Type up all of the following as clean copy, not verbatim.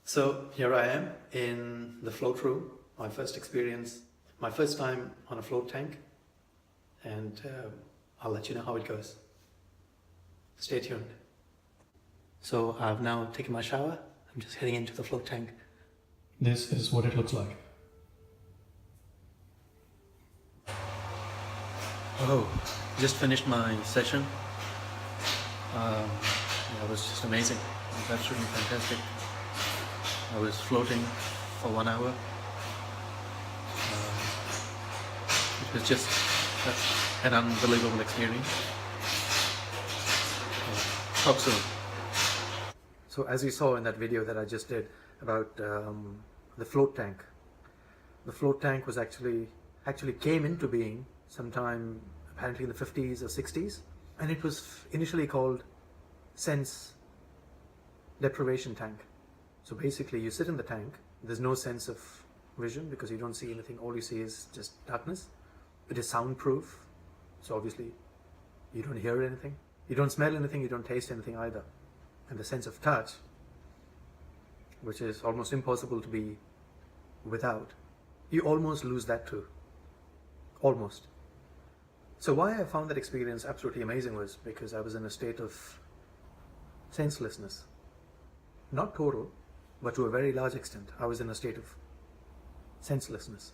So here I am in the float room, my first experience, my first time on a float tank, and I'll let you know how it goes. Stay tuned. So I've now taken my shower. I'm just heading into the float tank. This is what it looks like. Oh, just finished my session. It was just amazing. It was absolutely fantastic. I was floating for 1 hour. It was just an unbelievable experience. Talk soon. So as you saw in that video that I just did about the float tank, the float tank was actually came into being sometime apparently in the 50s or 60s, and it was initially called sense deprivation tank. So basically you sit in the tank, there's no sense of vision because you don't see anything, all you see is just darkness. It is soundproof, so obviously you don't hear anything, you don't smell anything, you don't taste anything either. And the sense of touch, which is almost impossible to be without, you almost lose that too. Almost. So why I found that experience absolutely amazing was because I was in a state of senselessness. Not total, but to a very large extent, I was in a state of senselessness.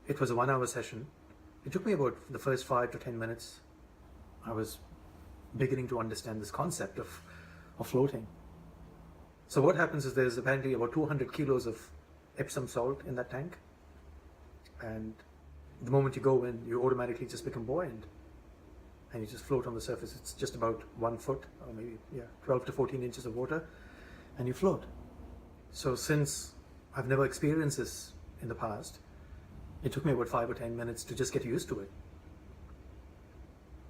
It was a 1 hour session. It took me about the first 5 to 10 minutes. I was beginning to understand this concept of floating. So what happens is there's apparently about 200 kilos of Epsom salt in that tank. And the moment you go in, you automatically just become buoyant. And you just float on the surface. It's just about 1 foot, or maybe 12 to 14 inches of water, and you float. So since I've never experienced this in the past, it took me about 5 or 10 minutes to just get used to it.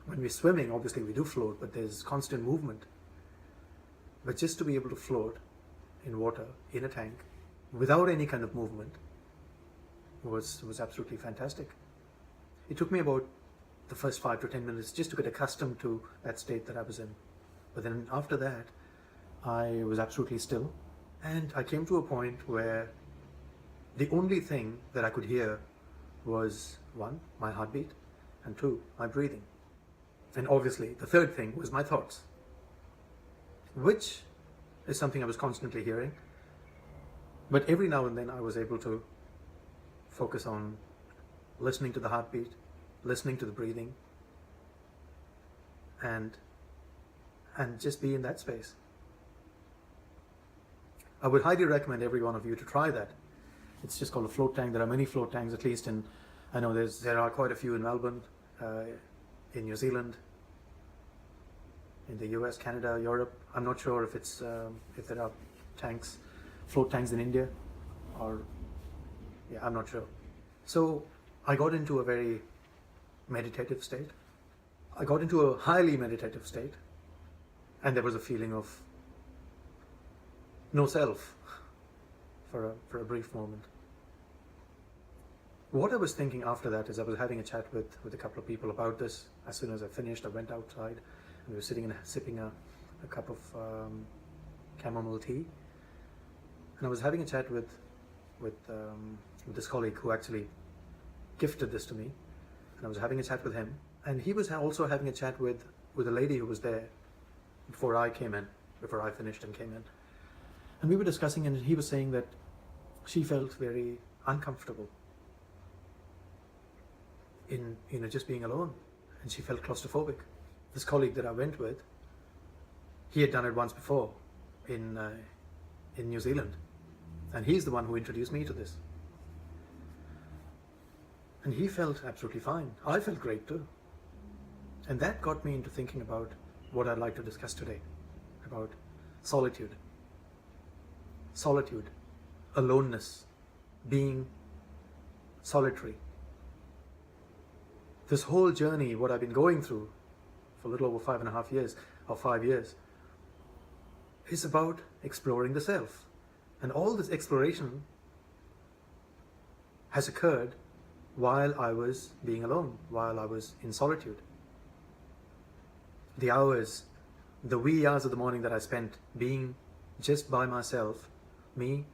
When we're swimming, obviously we do float, but there's constant movement. But just to be able to float in water, in a tank, without any kind of movement, was absolutely fantastic. It took me about the first 5 to 10 minutes just to get accustomed to that state that I was in. But then after that, I was absolutely still. And I came to a point where the only thing that I could hear was 1, my heartbeat, and 2, my breathing. And obviously the third thing was my thoughts, which is something I was constantly hearing. But every now and then I was able to focus on listening to the heartbeat, listening to the breathing, and just be in that space. I would highly recommend every one of you to try that. It's just called a float tank. There are many float tanks, at least in, I know there are quite a few in Melbourne, in New Zealand, in the US, Canada, Europe. I'm not sure if it's if there are float tanks in India, or I'm not sure. So I got into a very meditative state. I got into a highly meditative state, and there was a feeling of no self for a brief moment. What I was thinking after that is I was having a chat with a couple of people about this. As soon as I finished, I went outside and we were sitting and sipping a cup of chamomile tea. And I was having a chat with this colleague who actually gifted this to me. And I was having a chat with him. And he was also having a chat with a lady who was there before I finished and came in. And we were discussing, and he was saying that she felt very uncomfortable in just being alone, and she felt claustrophobic. This colleague that I went with, he had done it once before in New Zealand, and he's the one who introduced me to this. And he felt absolutely fine. I felt great too. And that got me into thinking about what I'd like to discuss today, about solitude. Solitude, aloneness, being solitary. This whole journey, what I've been going through for a little over 5.5 years, or 5 years, is about exploring the self. And all this exploration has occurred while I was being alone, while I was in solitude. The wee hours of the morning that I spent being just by myself, me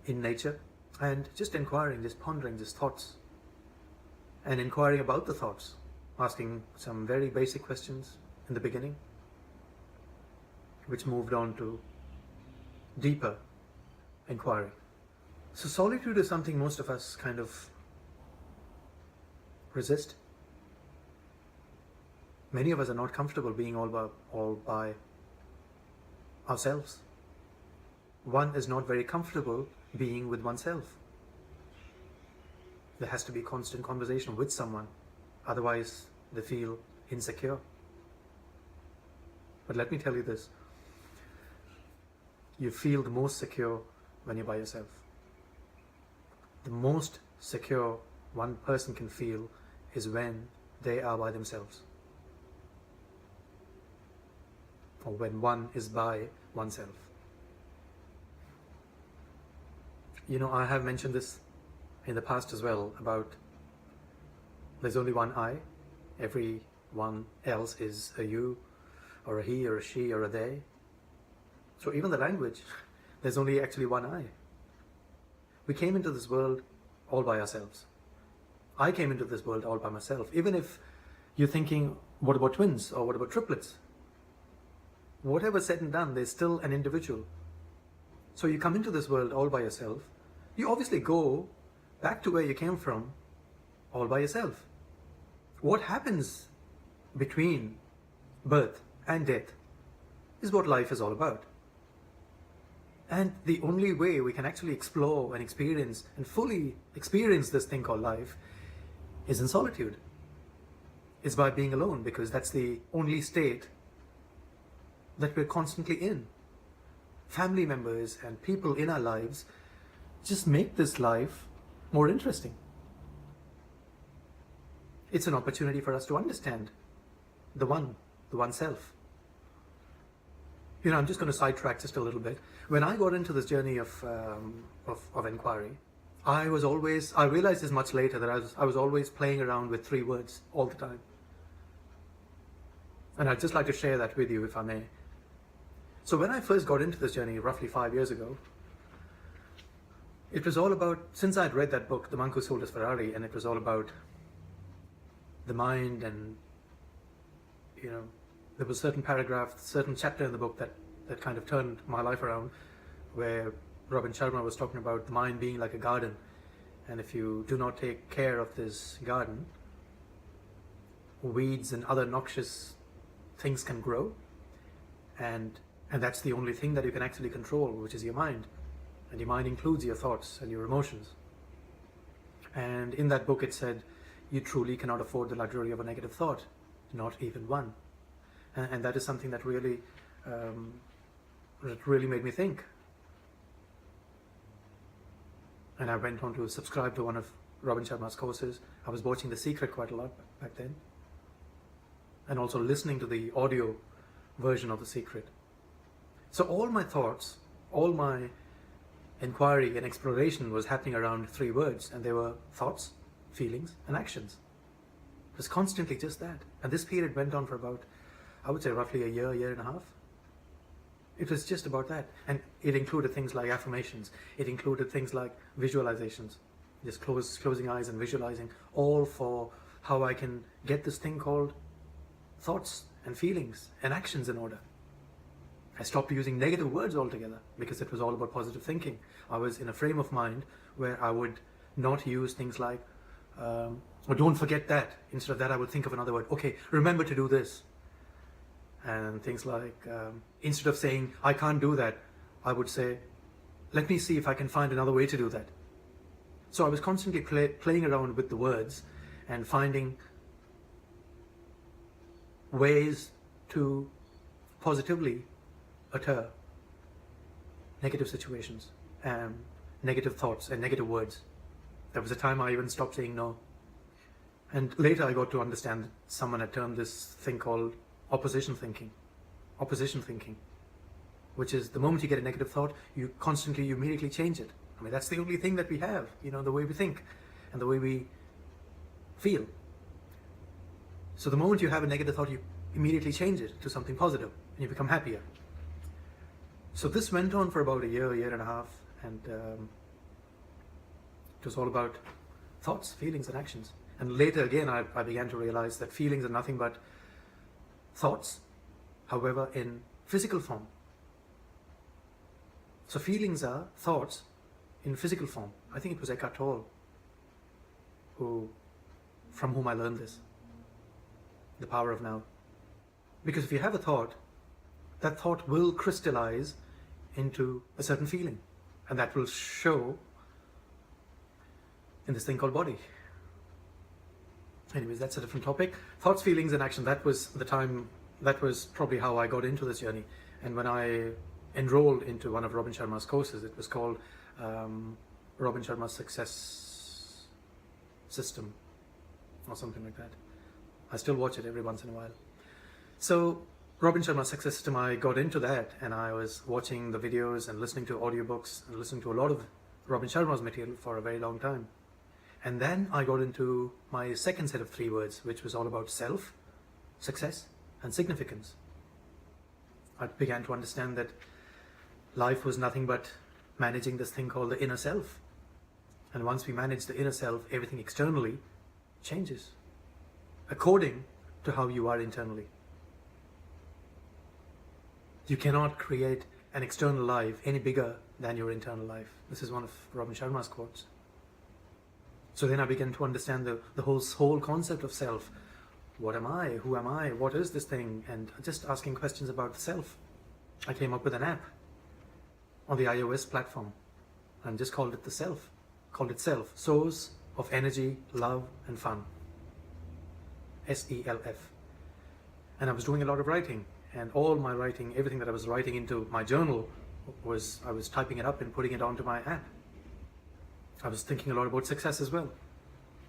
in nature, and just inquiring, just pondering, just thoughts, and inquiring about the thoughts, asking some very basic questions in the beginning, which moved on to deeper inquiry. So solitude is something most of us kind of resist. Many of us are not comfortable being all by ourselves. One is not very comfortable being with oneself. There has to be constant conversation with someone, otherwise they feel insecure. But let me tell you this, you feel the most secure when you're by yourself. The most secure one person can feel is when they are by themselves, or when one is by oneself. You know, I have mentioned this in the past as well, about there's only one I, everyone else is a you, or a he, or a she, or a they. So even the language, there's only actually one I. We came into this world all by ourselves. I came into this world all by myself. Even if you're thinking, what about twins, or what about triplets? Whatever said and done, there's still an individual. So you come into this world all by yourself. You obviously go back to where you came from all by yourself. What happens between birth and death is what life is all about. And the only way we can actually explore and experience and fully experience this thing called life is in solitude. It's by being alone, because that's the only state that we're constantly in. Family members and people in our lives just make this life more interesting. It's an opportunity for us to understand the oneself. You know, I'm just going to sidetrack just a little bit. When I got into this journey of inquiry, I realized this much later, that I was always playing around with 3 words all the time. And I'd just like to share that with you, if I may. So when I first got into this journey roughly 5 years ago, it was all about, since I'd read that book, The Monk Who Sold His Ferrari, and it was all about the mind, and you know, there was a certain paragraph, certain chapter in the book that kind of turned my life around, where Robin Sharma was talking about the mind being like a garden, and if you do not take care of this garden, weeds and other noxious things can grow, and that's the only thing that you can actually control, which is your mind. And your mind includes your thoughts and your emotions. And in that book it said, you truly cannot afford the luxury of a negative thought, not even one. And that is something that really made me think. And I went on to subscribe to one of Robin Sharma's courses. I was watching The Secret quite a lot back then, and also listening to the audio version of The Secret. So all my thoughts, all my inquiry and exploration was happening around 3 words, and they were thoughts, feelings, and actions. It was constantly just that. And this period went on for about, I would say, roughly a year and a half. It was just about that. And it included things like affirmations. It included things like visualizations. Just closing eyes and visualizing, all for how I can get this thing called thoughts and feelings and actions in order. I stopped using negative words altogether, because it was all about positive thinking. I was in a frame of mind where I would not use things like, or don't forget that. Instead of that, I would think of another word. Okay, remember to do this. And things like, instead of saying, I can't do that, I would say, let me see if I can find another way to do that. So I was constantly playing around with the words and finding ways to positively utter negative situations and negative thoughts and negative words. There was a time I even stopped saying no. And later I got to understand that someone had termed this thing called opposition thinking, which is the moment you get a negative thought, you immediately change it. I mean, that's the only thing that we have, you know, the way we think and the way we feel. So the moment you have a negative thought, you immediately change it to something positive and you become happier. So this went on for about a year and a half, and it was all about thoughts, feelings, and actions. And later again, I began to realize that feelings are nothing but thoughts, however, in physical form. So feelings are thoughts in physical form. I think it was Eckhart Tolle from whom I learned this, the power of now. Because if you have a thought, that thought will crystallize into a certain feeling, and that will show in this thing called body. Anyways, that's a different topic. Thoughts, feelings, and action. That was the time, that was probably how I got into this journey. And when I enrolled into one of Robin Sharma's courses, it was called Robin Sharma's Success System or something like that. I still watch it every once in a while. So Robin Sharma's Success System, I got into that, and I was watching the videos and listening to audiobooks and listening to a lot of Robin Sharma's material for a very long time. And then I got into my second set of 3 words, which was all about self, success, and significance. I began to understand that life was nothing but managing this thing called the inner self. And once we manage the inner self, everything externally changes according to how you are internally. You cannot create an external life any bigger than your internal life. This is one of Robin Sharma's quotes. So then I began to understand the whole concept of self. What am I? Who am I? What is this thing? And just asking questions about the self. I came up with an app on the iOS platform and just called it the self. Called it Self, Source of Energy, Love and Fun. SELF. And I was doing a lot of writing, and all my writing, everything that I was writing into my journal was, I was typing it up and putting it onto my app. I was thinking a lot about success as well.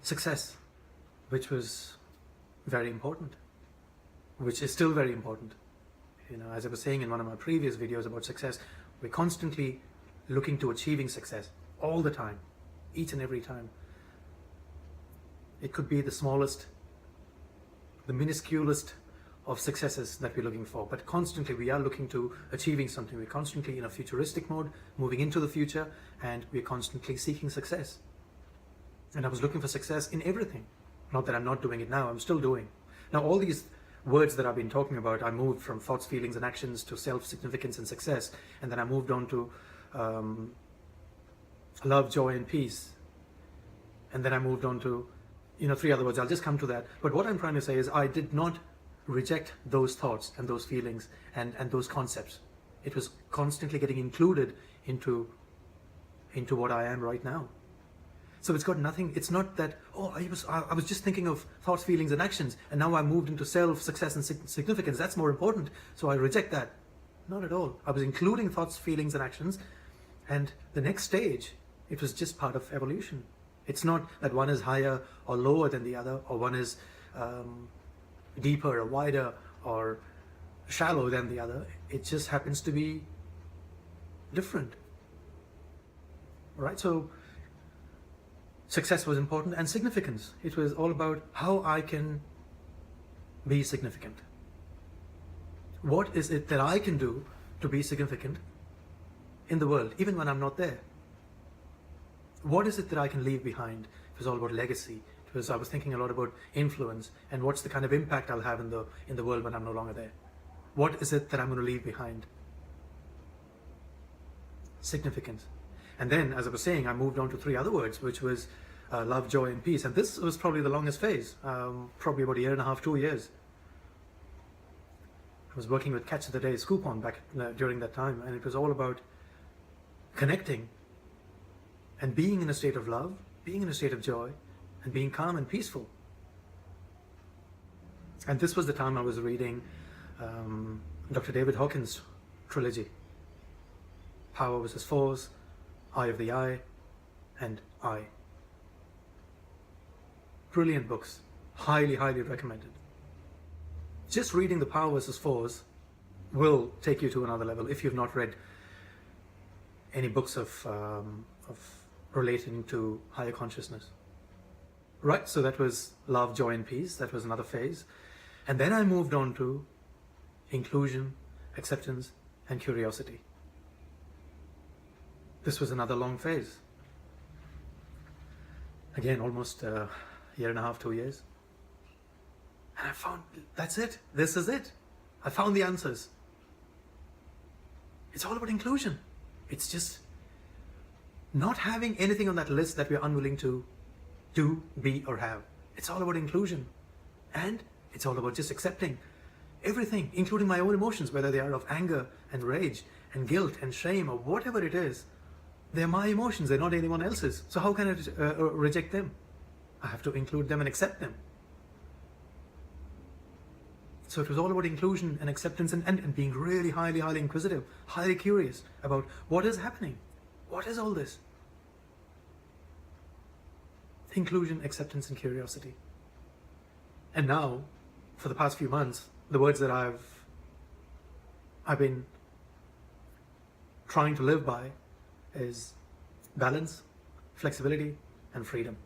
Success, which was very important, which is still very important. You know, as I was saying in one of my previous videos about success, we're constantly looking to achieving success all the time, each and every time. It could be the smallest, the minusculest of successes that we're looking for, but constantly we are looking to achieving something. We're constantly in a futuristic mode, moving into the future, and we're constantly seeking success. And I was looking for success in everything. Not that I'm not doing it now, I'm still doing. Now all these words that I've been talking about, I moved from thoughts, feelings and actions to self, significance and success, and then I moved on to love, joy and peace, and then I moved on to 3 other words. I'll just come to that. But what I'm trying to say is I did not reject those thoughts and those feelings and those concepts. It was constantly getting included into what I am right now. So it's got nothing, it's not that, oh, I was just thinking of thoughts, feelings and actions, and now I moved into self, success and significance. That's more important, so I reject that. Not at all. I was including thoughts, feelings and actions, and the next stage, it was just part of evolution. It's not that one is higher or lower than the other, or one is deeper or wider or shallow than the other. It just happens to be different. Right? So success was important, and significance. It was all about how I can be significant. What is it that I can do to be significant in the world, even when I'm not there? What is it that I can leave behind? It was all about legacy. I was thinking a lot about influence and what's the kind of impact I'll have in the world when I'm no longer there. What is it that I'm going to leave behind? Significance. And then, as I was saying, I moved on to 3 other words, which was love, joy and peace. And this was probably the longest phase, probably about 1.5 years, 2 years. I was working with Catch of the Day Scoop On back during that time, and it was all about connecting and being in a state of love, being in a state of joy, and being calm and peaceful. And this was the time I was reading Dr. David Hawkins' trilogy, Power versus Force, Eye of the Eye, and I. Brilliant books, highly, highly recommended. Just reading the Power versus Force will take you to another level if you've not read any books of relating to higher consciousness. Right, so that was love, joy and peace. That was another phase. And then I moved on to inclusion, acceptance and curiosity. This was another long phase. Again, almost a year and a half, 2 years. And I found, that's it. This is it. I found the answers. It's all about inclusion. It's just not having anything on that list that we're unwilling to do, be, or have. It's all about inclusion. And it's all about just accepting everything, including my own emotions, whether they are of anger and rage and guilt and shame or whatever it is. They're my emotions, they're not anyone else's. So how can I reject them? I have to include them and accept them. So it was all about inclusion and acceptance and being really highly inquisitive, highly curious about what is happening. What is all this? Inclusion, acceptance, and curiosity. And now, for the past few months, the words that I've been trying to live by is balance, flexibility, and freedom.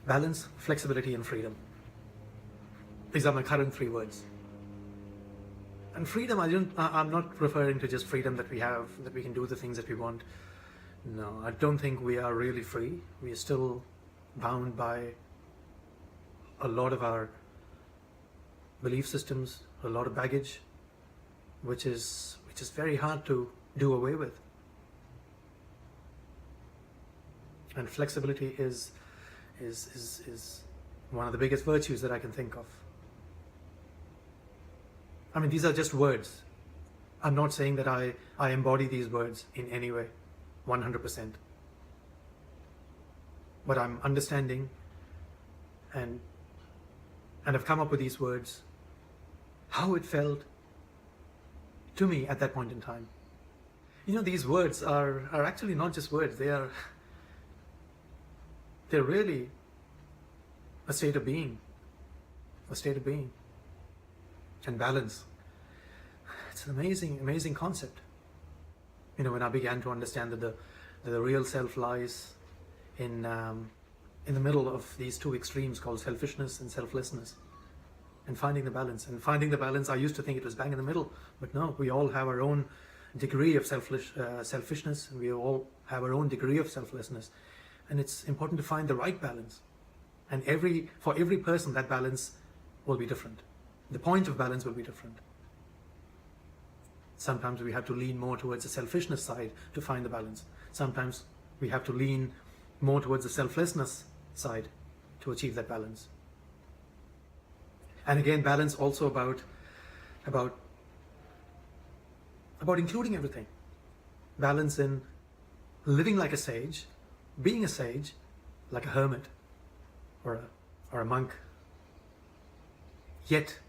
Balance, flexibility, and freedom. These are my current 3 words. And freedom, I'm not referring to just freedom that we have, that we can do the things that we want. No, I don't think we are really free. We are still bound by a lot of our belief systems, a lot of baggage, which is very hard to do away with. And flexibility is one of the biggest virtues that I can think of. I mean, these are just words. I'm not saying that I embody these words in any way, 100%. But I'm understanding and I've come up with these words, how it felt to me at that point in time. You know, these words are actually not just words, they're really a state of being. A state of being. And balance. It's an amazing concept. You know, when I began to understand that the real self lies in the middle of these 2 extremes called selfishness and selflessness, and finding the balance. And finding the balance, I used to think it was bang in the middle, but no, we all have our own degree of selfishness, and we all have our own degree of selflessness. And it's important to find the right balance. And for every person, that balance will be different. The point of balance will be different. Sometimes we have to lean more towards the selfishness side to find the balance. Sometimes we have to lean more towards the selflessness side to achieve that balance. And again, balance also about including everything. Balance in living like a sage, being a sage, like a hermit or a monk, yet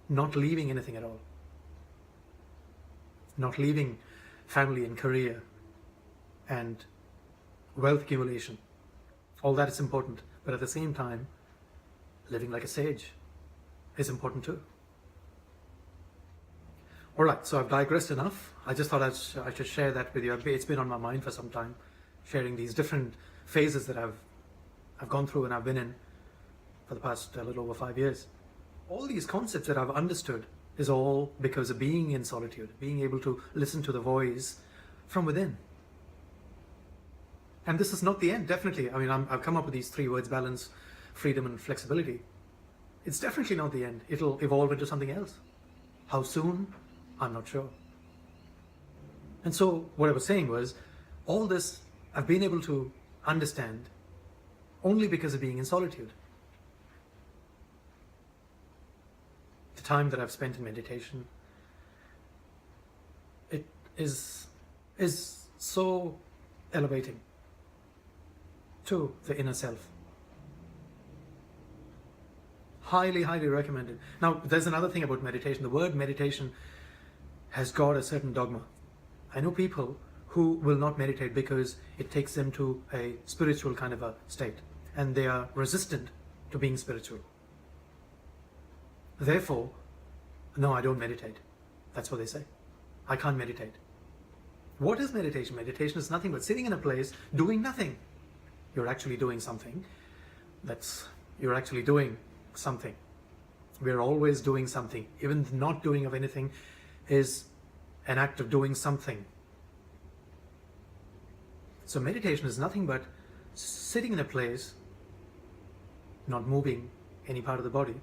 not leaving anything at all. Not leaving family and career and wealth accumulation. All that is important, but at the same time, living like a sage is important too. Alright, so I've digressed enough. I just thought I should share that with you. It's been on my mind for some time, sharing these different phases that I've gone through and I've been in for the past a little over 5 years. All these concepts that I've understood is all because of being in solitude, being able to listen to the voice from within. And this is not the end, definitely. I mean, I've come up with these 3 words, balance, freedom, and flexibility. It's definitely not the end. It'll evolve into something else. How soon? I'm not sure. And so what I was saying was, all this I've been able to understand only because of being in solitude. The time that I've spent in meditation, it is so elevating to the inner self. Highly recommended. Now, there's another thing about meditation. The word meditation has got a certain dogma. I know people who will not meditate because it takes them to a spiritual kind of a state, and they are resistant to being spiritual. Therefore, no, I don't meditate. That's what they say. I can't meditate. What is meditation? Meditation is nothing but sitting in a place doing nothing. You're actually doing something. You're actually doing something. We're always doing something. Even the not doing of anything is an act of doing something. So meditation is nothing but sitting in a place, not moving any part of the body,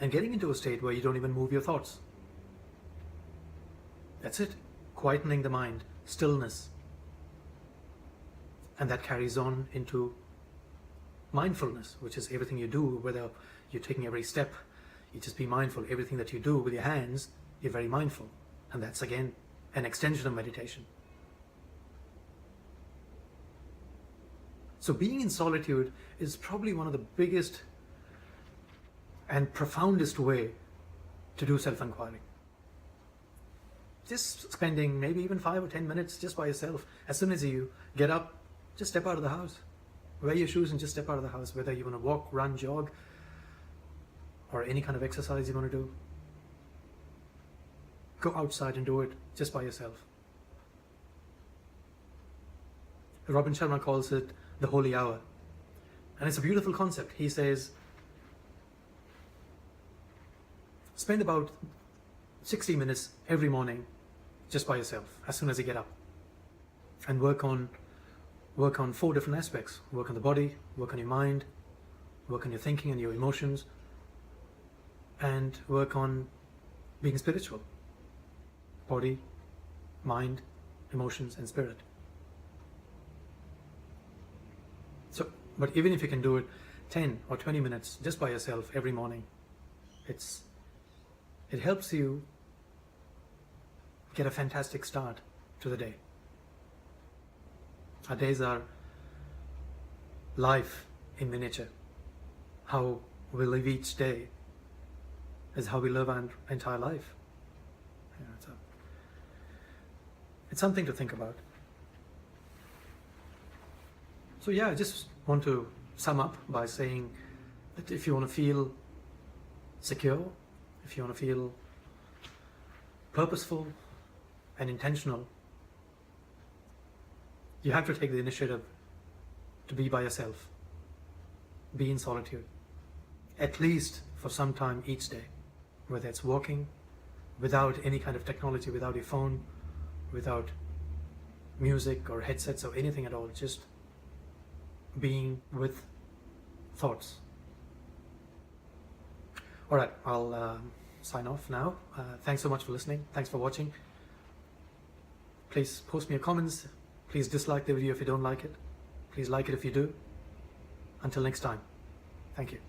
and getting into a state where you don't even move your thoughts. That's it. Quietening the mind, stillness. And that carries on into mindfulness, which is everything you do, whether you're taking every step, you just be mindful. Everything that you do with your hands, you're very mindful. And that's again an extension of meditation. So being in solitude is probably one of the biggest and profoundest way to do self-inquiry. Just spending maybe even 5 or 10 minutes just by yourself. As soon as you get up, just step out of the house. Wear your shoes and just step out of the house. Whether you want to walk, run, jog, or any kind of exercise you want to do. Go outside and do it just by yourself. Robin Sharma calls it the holy hour. And it's a beautiful concept. He says, spend about 60 minutes every morning just by yourself as soon as you get up. And work on 4 different aspects. Work on the body, work on your mind, work on your thinking and your emotions, and work on being spiritual. Body, mind, emotions, and spirit. So, but even if you can do it 10 or 20 minutes just by yourself every morning, it helps you get a fantastic start to the day. Our days are life in miniature. How we live each day is how we live our entire life. It's something to think about. So yeah, I just want to sum up by saying that if you want to feel secure, if you want to feel purposeful and intentional, you have to take the initiative to be by yourself, be in solitude, at least for some time each day, whether it's walking without any kind of technology, without your phone, without music or headsets or anything at all, just being with thoughts. All right, I'll sign off now. Thanks so much for listening. Thanks for watching. Please post me your comments. Please dislike the video if you don't like it. Please like it if you do. Until next time, thank you.